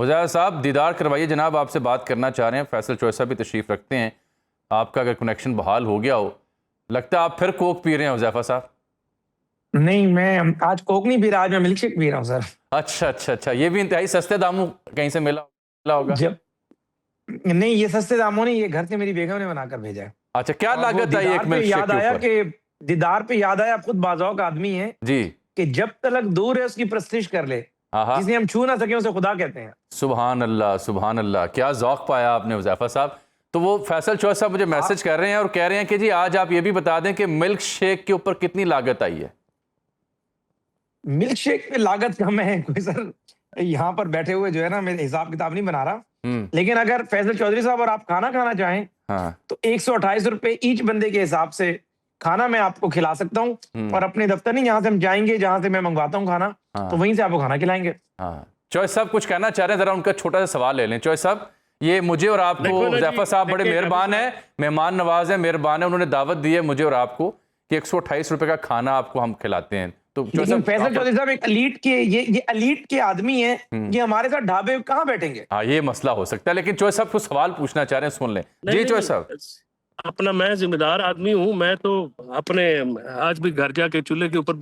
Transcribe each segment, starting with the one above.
हुज़ैफा साहब दीदार करवाइए जनाब, आपसे बात करना चाह रहे हैं। फैसल चौधरी साहब भी तशरीफ़ रखते हैं। आपका अगर कनेक्शन बहाल हो गया हो, लगता है आप फिर कोक पी रहे हैं हुज़ैफा साहब। नहीं, मैं आज कोक नहीं पी रहा, आज मैं मिल्क शेक पी रहा हूँ सर। अच्छा अच्छा अच्छा, ये भी इंतहाई सस्ते दामों कहीं से मिला होगा। जब नहीं, ये सस्ते दामों नहीं, ये घर से मेरी बेगम ने बनाकर भेजा है। अच्छा, क्या और वो लागत आई एक मिल्क शेक के ऊपर? दीदार पे याद आया, खुद बाज़ौक़ आदमी है जी। कि जब तलक दूर है उसकी प्रस्तिश कर ले, जिसे हम छू ना सके उसे खुदा कहते हैं। सुभान अल्लाह, सुभान अल्लाह, क्या ज़ौक़ पाया आपने हुज़ैफा साहब। तो वो फैसल चौधरी साहब मुझे मैसेज कर रहे हैं और कह रहे हैं कि जी आज आप ये भी बता दें कि मिल्क शेक के ऊपर कितनी लागत आई है। मिल्क शेक पे लागत कम है कोई सर, यहाँ पर बैठे हुए जो है ना, मैं हिसाब किताब नहीं बना रहा, लेकिन अगर फैसल चौधरी साहब और आप खाना खाना चाहें तो 128 रुपए ईच बंदे के हिसाब से खाना मैं आपको खिला सकता हूँ। और अपने दफ्तर नहीं, यहाँ से हम जाएंगे, जहाँ से मैं मंगवाता हूँ खाना, तो वहीं से आपको खाना खिलाएंगे। चौधरी साहब कुछ कहना चाह रहे हैं, जरा उनका छोटा सा सवाल ले लें। चौधरी साहब, ये मुझे और आपको, हुज़ैफा साहब बड़े मेहरबान है, मेहमान नवाज है, मेहरबान है, उन्होंने दावत दी है मुझे और आपको कि 128 रुपए का खाना आपको हम खिलाते हैं। तो फैसल चौधरी साहब एक एलीट के, ये एलीट के आदमी हैं, ये हमारे साथ ढाबे कहाँ बैठेंगे? हाँ, ये मसला हो सकता है, लेकिन चौधरी साहब कुछ सवाल पूछना चाह रहे हैं, सुन लें। जी चौधरी साहब। अपना मैं जिम्मेदार आदमी हूँ, मैं तो अपने आज भी घर जाके चूल्हे के ऊपर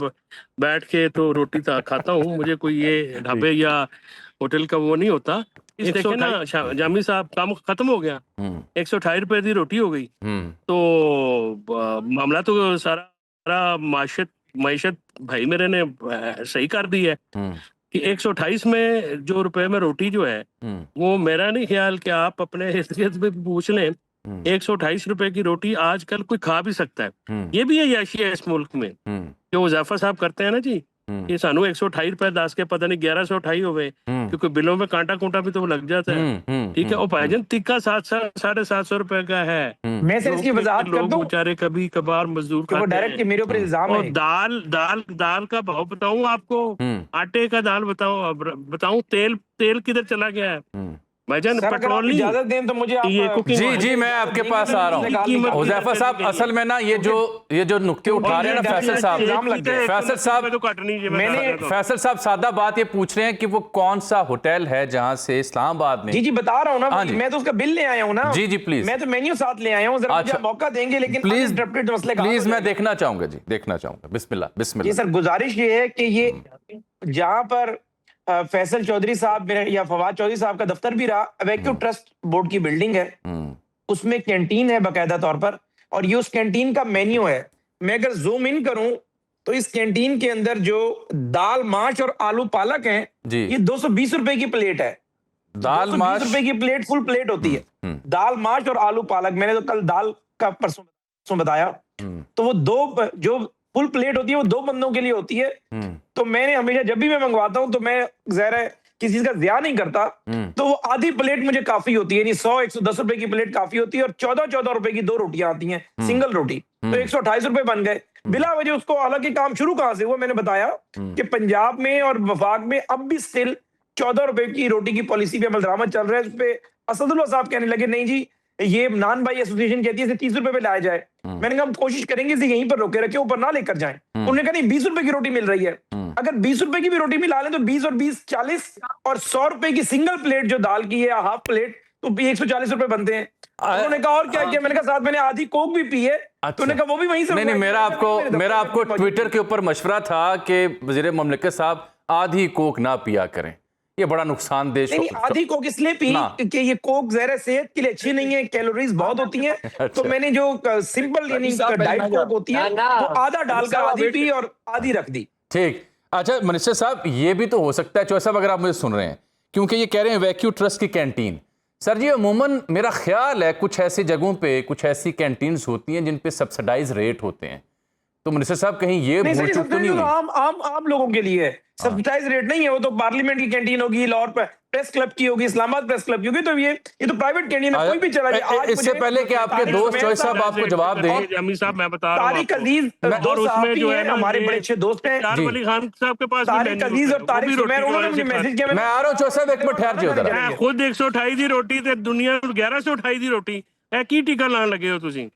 बैठ के तो रोटी खाता हूँ। मुझे कोई ये ढाबे या होटल का वो नहीं होता। इस देखे ना जामी साहब, काम खत्म हो गया, 128 रुपए की रोटी हो गई, तो मामला तो सारा माशत भाई मेरे ने सही कर दी है कि 128 में जो रुपए में रोटी जो है वो मेरा नहीं ख्याल कि आप अपने हिस्ट्रियत में पूछ लें। 128 रुपए की रोटी आजकल कोई खा भी सकता है। ये भी अय्याशी है इस मुल्क में जो हुज़ैफा साहब करते हैं ना जी, ये सानू 128 रुपए दस के पता नहीं 1128 हो गए, क्योंकि बिलों में कांटा कूंटा भी तो लग जाता है। ठीक है, और भाईजान टिक्का 700-750 रुपए का है। मैं सिर्फ इसकी वजाहत कर दूं, बेचारे कभी कभार मजदूर खाते हैं। डायरेक्ट मेरे ऊपर इल्जाम है। दाल का भाव बताऊं आपको, आटे का दाल बताऊं, तेल किधर चला गया है भाईजान? पेट्रोल नहीं, इजाजत दें तो मुझे आप जी मैं आपके पास आ रहा हूँ। हुज़ैफा साहब, असल में ना ये जो नुक्ते उठा रहे हैं ना फैसल साहब सादा बात ये पूछ रहे हैं कि वो कौन सा होटल है जहां से इस्लामाबाद में। जी बता रहा हूँ ना, मैं तो उसका बिल ले आया हूँ ना। जी प्लीज, मैं तो मेन्यू साथ ले आया हूँ, जरा मुझे मौका देंगे, लेकिन प्लीज मैं देखना चाहूंगा जी, देखना चाहूंगा। बिस्मिल्लाह बिस्मिल्लाह। जी सर, गुजारिश ये है कि ये जहां पर फैसल चौधरी साहब या फवाद चौधरी साहब का दफ्तर भी रहा, वैक्यू ट्रस्ट बोर्ड की बिल्डिंग है, उसमें कैंटीन है बाकायदा तौर पर, और ये उस कैंटीन का मेन्यू है। मैं अगर जूम इन करूं तो इस कैंटीन के अंदर जो दाल माश और आलू पालक हैं, ये 220 रुपए की प्लेट है। दाल माश रुपए की प्लेट, फुल प्लेट होती है दाल माश और आलू पालक। मैंने तो कल दाल का परसों बताया, तो वो दो जो फुल प्लेट होती है वो 2 बंदों के लिए होती है। तो मैंने हमेशा जब भी मैं मंगवाता हूं तो मैं ज़ाहिर है किसी चीज का ज़िया नहीं करता, तो वो आधी प्लेट मुझे काफी होती है, यानी 100-110 रुपए की प्लेट काफी होती है, और 14-14 रुपए की 2 रोटियां आती हैं, सिंगल रोटी, तो 128 रुपए बन गए बिला वजह। उसको हालांकि काम शुरू कहां से हुआ, मैंने बताया कि पंजाब में और वफाक में अब भी स्टिल 14 रुपए की रोटी की पॉलिसी पे अमल दरामद चल रहा है। उस पर असदुल्ला साहब कहने लगे नहीं जी, ये नान भाई एसोसिएशन कहती है इसे 30 रुपए पे लाया जाए। मैंने कहा हम कोशिश करेंगे इसे यहीं पर रोके रखे, ऊपर ना लेकर जाएं। उन्होंने कहा नहीं, 20 रुपए की रोटी मिल रही है, अगर 20 रुपए की भी रोटी मिला लें तो 20 और 20 40, और 100 रुपए की सिंगल प्लेट जो दाल की है, हाफ प्लेट, तो 140 रुपए बनते हैं। उन्होंने कहा और क्या किया? मैंने कहा साथ मैंने आधी कोक भी पी है। तो उन्होंने कहा वो भी वहीं से। नहीं, मेरा आपको ट्विटर के ऊपर मशवरा था कि वज़ीर ममलिकत साहब आधी कोक ना पिया करें, ये बड़ा नुकसानदेह। आधी कोक इसलिए पी कि ये कोक ज़हर सेहत के लिए अच्छी नहीं है, कैलोरीज बहुत होती हैं। अच्छा। तो मैंने जो सिंपल यानी डाइट कोक होती है वो आधा डालकर आधी पी और आधी रख दी। ठीक। अच्छा मिनिस्टर साहब, ये भी तो हो सकता है चौधरी साहब, अगर आप मुझे सुन रहे हैं, क्योंकि ये कह रहे हैं वैक्यू ट्रस्ट की कैंटीन। सर जी, अमूमन मेरा ख्याल है कुछ ऐसी जगहों पे कुछ ऐसी कैंटीन्स होती हैं जिन पे सब्सिडाइज रेट होते हैं, तो मिनिस्टर साहब कहीं ये भूल चूक तो नहीं हुई? आम लोगों के लिए है, सब्सिडाइज रेट नहीं है। वो तो पार्लियामेंट की कैंटीन होगी, लाहौर प्रेस क्लब की होगी, इस्लामाबाद प्रेस क्लब की होगी, तो ये तो प्राइवेट कैंटीन है, कोई भी चला जाए। इससे पहले कि आपके दोस्त चौधरी साहब आपको जवाब दें, जामी साहब मैं बता रहा हूं, तारिक अजीज और उसमें जो है हमारे बड़े अच्छे दोस्त हैं, अली खान साहब के पास तारिक अजीज और तारिक सुमैर, उन्होंने मुझे मैसेज किया। मैं आ रहा हूं चौधरी साहब, एक मिनट ठहर जाओ जरा। खुद 128 की रोटी ते दुनिया 1128 की रोटी है, की टीका लाने लगे हो तुसी?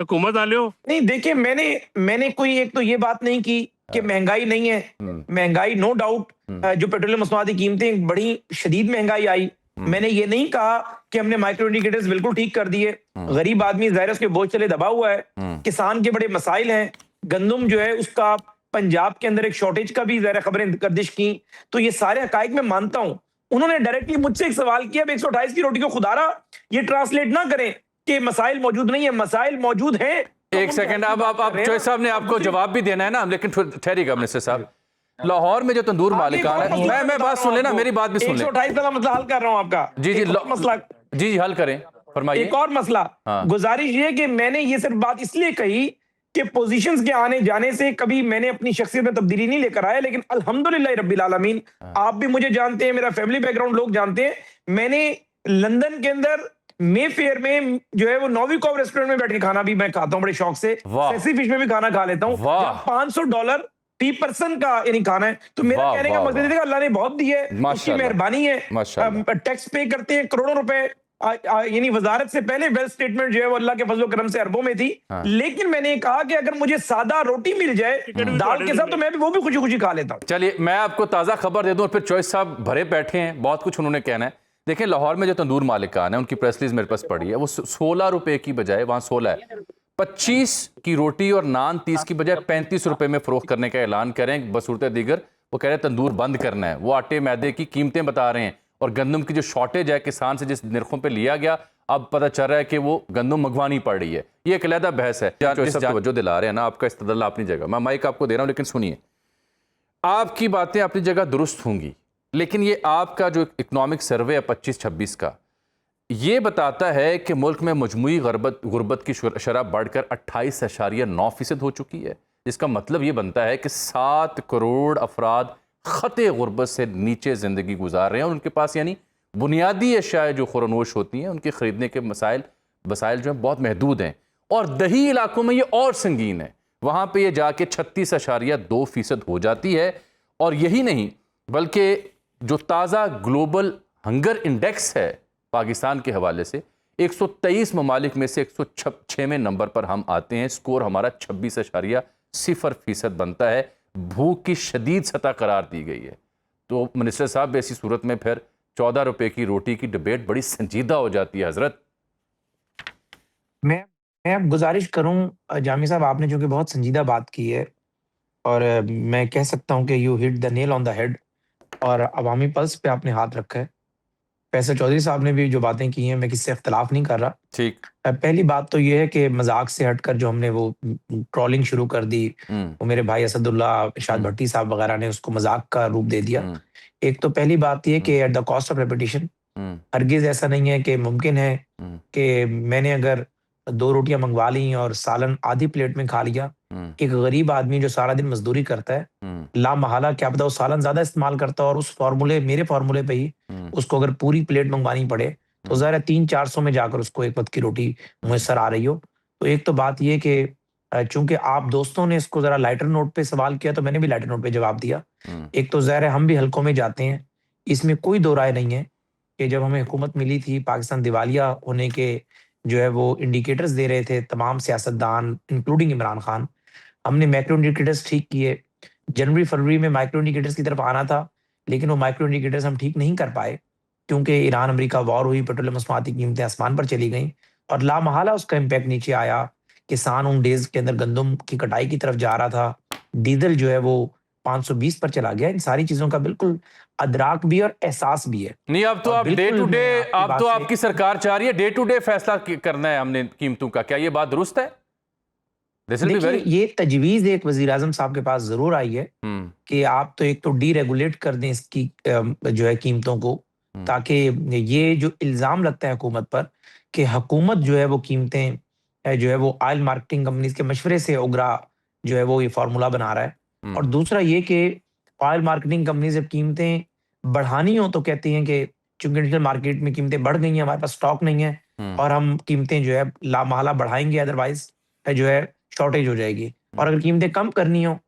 हुकूमत वाले हो। नहीं देखिए, मैंने कोई एक तो ये बात नहीं की कि महंगाई नहीं है। महंगाई नो डाउट, जो पेट्रोलियम मसनूआत की कीमतें बड़ी शदीद महंगाई आई। मैंने ये नहीं कहा कि हमने माइक्रो इंडिकेटर्स बिल्कुल ठीक कर दिए। गरीब आदमी ज़ाहिर है उसके बोझ तले दबा हुआ है। किसान के बड़े मसाइल हैं। गंदम जो है उसका पंजाब के अंदर एक शॉर्टेज का भी ज़ाहिर खबरें गर्दिश की। तो ये सारे हकाइक मैं मानता हूं। उन्होंने डायरेक्टली मुझसे एक सवाल किया, 128 की रोटी को खुदारा ये ट्रांसलेट ना करें कि मसाइल मौजूद नहीं है। मसाइल मौजूद हैं। एक सेकंड, आप चौधरी साहब ने आपको जवाब भी देना है ना, लेकिन ठहरिएगा मिनिस्टर साहब। लाहौर में जो तंदूर मालिकान है, मैं बात सुन लेना, मेरी बात भी सुन ले। 128 का मसला हल कर रहा हूं आपका। जी जी मसला जी हल करें, फरमाइए। एक और मसला, गुजारिश ये कि मैंने ये सिर्फ बात इसलिए कही कि पोजीशंस के आने जाने से कभी मैंने अपनी शख्सियत में तब्दीली नहीं लेकर आया, लेकिन अल्हम्दुलिल्लाह रब्बिल आलमीन, आप भी मुझे जानते हैं, मेरा फैमिली बैकग्राउंड लोग जानते हैं, मैंने लंदन के अंदर मे फेयर में जो है वो नोविकोव रेस्टोरेंट में बैठ के खाना भी मैं खाता हूं बड़े शौक से। सेसी फिश में भी खाना खा लेता हूं। $500 फी पर्सन का यानी खाना है। तो मेरा कहने का मकसद है अल्लाह ने बहुत दी है, उसकी मेहरबानी है। टैक्स पे करते हैं करोड़ों रुपए, यानी वजारत से पहले वेल्थ स्टेटमेंट जो है वो अल्लाह के फजल करम से अरबों में थी। लेकिन मैंने कहा कि अगर मुझे सादा रोटी मिल जाए दाल के साथ तो मैं भी वो भी खुशी खुशी खा लेता हूं। चलिए मैं आपको ताज़ा खबर दे दूं और फिर चॉइस साहब भरे बैठे हैं, बहुत कुछ उन्होंने कहना है। देखें, लाहौर में जो तंदूर मालिकान है उनकी प्रेस रिलीज मेरे पास पड़ी है, वो 16 रुपए की बजाय, वहाँ 16 है, 25 की रोटी और नान 30 की बजाय 35 रुपए में फरोख्त करने का ऐलान करें बसूरत दीगर। वो कह रहे हैं तंदूर बंद करना है। वो आटे मैदे की कीमतें बता रहे हैं और गंदम की जो शॉर्टेज है किसान से जिस निर्खों पे लिया गया, अब पता चल रहा है कि वो गंदम मंगवानी पड़ रही है। ये एक अलहदा बहस है। तवज्जो दिला रहे हैं ना, आपका इस्तदलाल अपनी जगह, मैं माइक आपको दे रहा हूँ, लेकिन सुनिए, आपकी बातें अपनी जगह दुरुस्त होंगी, लेकिन ये आपका जो इकोनॉमिक सर्वे है 25-26 का, ये बताता है कि मुल्क में मजमूई गुर्बत की शरह बढ़कर 28.9% हो चुकी है। इसका मतलब ये बनता है कि 7 करोड़ अफराद खते गुर्बत से नीचे ज़िंदगी गुजार रहे हैं और उनके पास यानी बुनियादी अशाए जो खुरनोश होती हैं उनके ख़रीदने के वसाइल जो हैं बहुत महदूद हैं। और दही इलाकों में ये और संगीन है, वहाँ पे ये जाके 36.2% हो जाती है। और यही नहीं बल्कि जो ताज़ा ग्लोबल हंगर इंडेक्स है पाकिस्तान के हवाले से, 123 ममालिक में से 106वें नंबर पर हम आते हैं। स्कोर हमारा 26.0% बनता है। भूख की शदीद सतह करार दी गई है। तो मिनिस्टर साहब, ऐसी सूरत में फिर 14 रुपए की रोटी की डिबेट बड़ी संजीदा हो जाती है। हजरत, मैं गुजारिश करूं जामी साहब, आपने जो कि बहुत संजीदा बात की है और मैं कह सकता हूं कि you hit the nail on the head और अवामी पल्स पे आपने हाथ रखा है। फैसल चौधरी साहब ने भी जो बातें की हैं मैं किससे इख्तलाफ नहीं कर रहा। ठीक, पहली बात तो ये है कि मजाक से हटकर जो हमने वो ट्रोलिंग शुरू कर दी, वो मेरे भाई असदुल्ला इरशाद भट्टी साहब वगैरह ने उसको मजाक का रूप दे दिया। एक तो पहली बात ये कि at the cost of repetition, हरगिज ऐसा नहीं है कि मुमकिन है कि मैंने अगर 2 रोटियां मंगवा ली और सालन आधी प्लेट में खा लिया, एक गरीब आदमी जो सारा दिन मजदूरी करता है, ला महाला क्या पता वो सालन ज्यादा इस्तेमाल करता है और उस फार्मूले, मेरे फार्मूले पे ही उसको अगर पूरी प्लेट मंगवानी पड़े तो ज़रा 300-400 में जाकर उसको एक वक्त की रोटी मुयसर आ रही हो। तो एक तो बात ये कि चूंकि आप दोस्तों ने इसको जरा लाइटर नोट पे सवाल किया तो मैंने भी लाइटर नोट पे जवाब दिया। एक तो ज़ाहिर है हम भी हलकों में जाते हैं, इसमें कोई दो राय नहीं है कि जब हमें हुकूमत मिली थी, पाकिस्तान दिवालिया होने के जो है वो इंडिकेटर्स दे रहे थे तमाम सियासतदान इंक्लूडिंग इमरान खान, हमने मैक्रो इंडिकेटर्स ठीक किए। जनवरी फरवरी में माइक्रो इंडिकेटर्स की तरफ आना था, लेकिन वो माइक्रो इंडिकेटर्स हम ठीक नहीं कर पाए क्योंकि ईरान अमेरिका वॉर हुई, पेट्रोलियम मसनूआत की कीमतें आसमान पर चली गईं और लामहला उसका इम्पैक्ट नीचे आया। किसान उन डेज के अंदर गंदम की कटाई की तरफ जा रहा था, डीजल जो है वो 520 पर चला गया। इन सारी चीजों का बिल्कुल अदराक भी और एहसास भी है। नहीं, अब तो आप डे टू डे, अब तो आपकी सरकार चाह रही है डे टू डे फैसला करना है हमने कीमतों का, क्या ये बात दुरुस्त है? देखिए, ये तजवीज एक वजीर आजम साहब के पास जरूर आई है कि आप तो एक तो डीरेगुलेट कर दें इसकी जो है कीमतों को, ताकि ये जो इल्जाम लगता है हुकूमत पर कि हुकूमत जो है वो कीमतें जो है वो ऑयल मार्केटिंग कंपनीज के मशवरे से उगरा जो है वो ये फार्मूला बना रहा है। और दूसरा ये कि ऑयल मार्केटिंग कंपनी जब कीमतें बढ़ानी हो तो कहती हैं कि चूंकि इंटरनेशनल मार्केट में कीमतें बढ़ गई हैं, हमारे पास स्टॉक नहीं है और हम कीमतें जो है लामहला बढ़ाएंगे, अदरवाइज जो है शॉर्टेज हो जाएगी। और अगर कीमतें कम करनी हो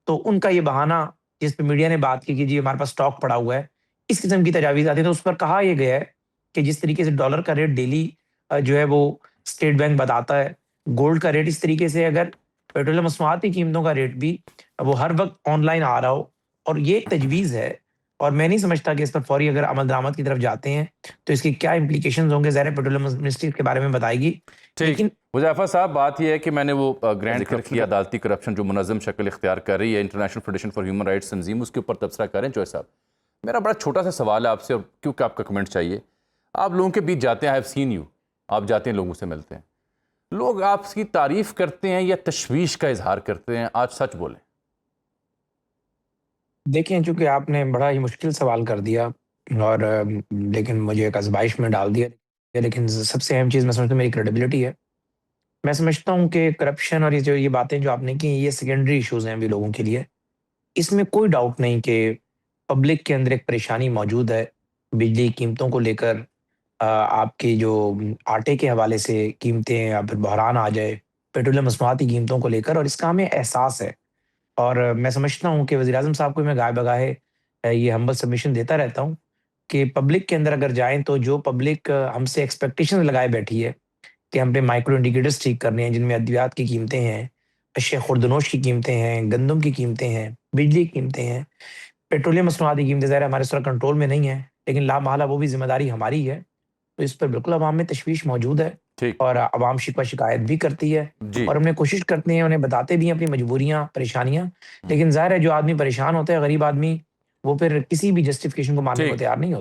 तो उनका ये बहाना जिस पे मीडिया ने बात की कि जी हमारे पास स्टॉक पड़ा हुआ है, इस किस्म की तजावीज आती है। तो उस पर कहा यह गया है कि जिस तरीके से डॉलर का रेट डेली जो है वो स्टेट बैंक बताता है गोल्ड का रेट इस तरीके से, अगर पेट्रोलियम मसनूआत की कीमतों का रेट भी वो हर वक्त ऑनलाइन आ रहा हो, और ये एक तजवीज़ है, और मैं नहीं समझता कि इस पर फौरी अगर अमल दरामद की तरफ जाते हैं तो इसके क्या इम्प्लीकेशंस होंगे, ज़ाहिर है पेट्रोलियम मिनिस्ट्री इसके बारे में बताएगी। ठीक, लेकिन हुज़ैफा साहब, बात यह है कि मैंने वो ग्रैंड जिक्र किया अदालती करप्शन जो मुनज़्ज़म शक्ल इख्तियार कर रही है, international federation for human rights तंजीम, उसके ऊपर तबसरा करें जोय साहब। मेरा बड़ा छोटा सा सवाल है आपसे, और क्योंकि आपका कमेंट चाहिए। आप लोगों के बीच जाते हैं, आई हैव सीन यू, आप जाते हैं, लोगों से मिलते हैं, लोग आपकी तारीफ करते हैं या तशवीश का इजहार करते हैं? आज सच बोलें। देखें, चूंकि आपने बड़ा ही मुश्किल सवाल कर दिया, और लेकिन मुझे एक आजमाइश में डाल दिया, लेकिन सबसे अहम चीज़ मैं समझता हूँ मेरी क्रेडिबिलिटी है। मैं समझता हूँ कि करप्शन और ये बातें जो आपने की, ये सेकेंडरी इश्यूज हैं अभी लोगों के लिए। इसमें कोई डाउट नहीं कि पब्लिक के अंदर एक परेशानी मौजूद है बिजली कीमतों को लेकर। आपकी जो आटे के हवाले से कीमतें या फिर बहरान आ जाए पेट्रोलियम मसनूआत की कीमतों को लेकर, और इसका हमें एहसास है। और मैं समझता हूँ कि वज़ीर-ए-आज़म साहब को मैं गाहे बगाहे ये हम्बल सबमिशन देता रहता हूँ कि पब्लिक के अंदर अगर जाएँ तो जो पब्लिक हमसे एक्सपेक्टेशंस लगाए बैठी है कि हम पे माइक्रो इंडिकेटर्स ठीक करने हैं, जिनमें अद्वियात की कीमतें हैं, अशिया खुर्दनोश की कीमतें हैं, गंदम की कीमतें हैं, बिजली की कीमतें हैं, पेट्रोलियम मसनूआत की कीमतें, ज़ाहिर है हमारे इस तरह कंट्रोल में नहीं है, लेकिन लामहला वो भी ज़िम्मेदारी हमारी है। तो इस पर बिल्कुल अवाम में तशवीश मौजूद है, ठीक और अवाम शिकवा शिकायत भी करती है, जी। और हमने कोशिश करते हैं, उन्हें बताते भी हैं अपनी मजबूरियाँ, परेशानियाँ। लेकिन ज़ाहिर है जो आदमी परेशान होता है, गरीब आदमी, वो फिर किसी भी जस्टिफिकेशन को मानने को ठीक तैयार नहीं होता।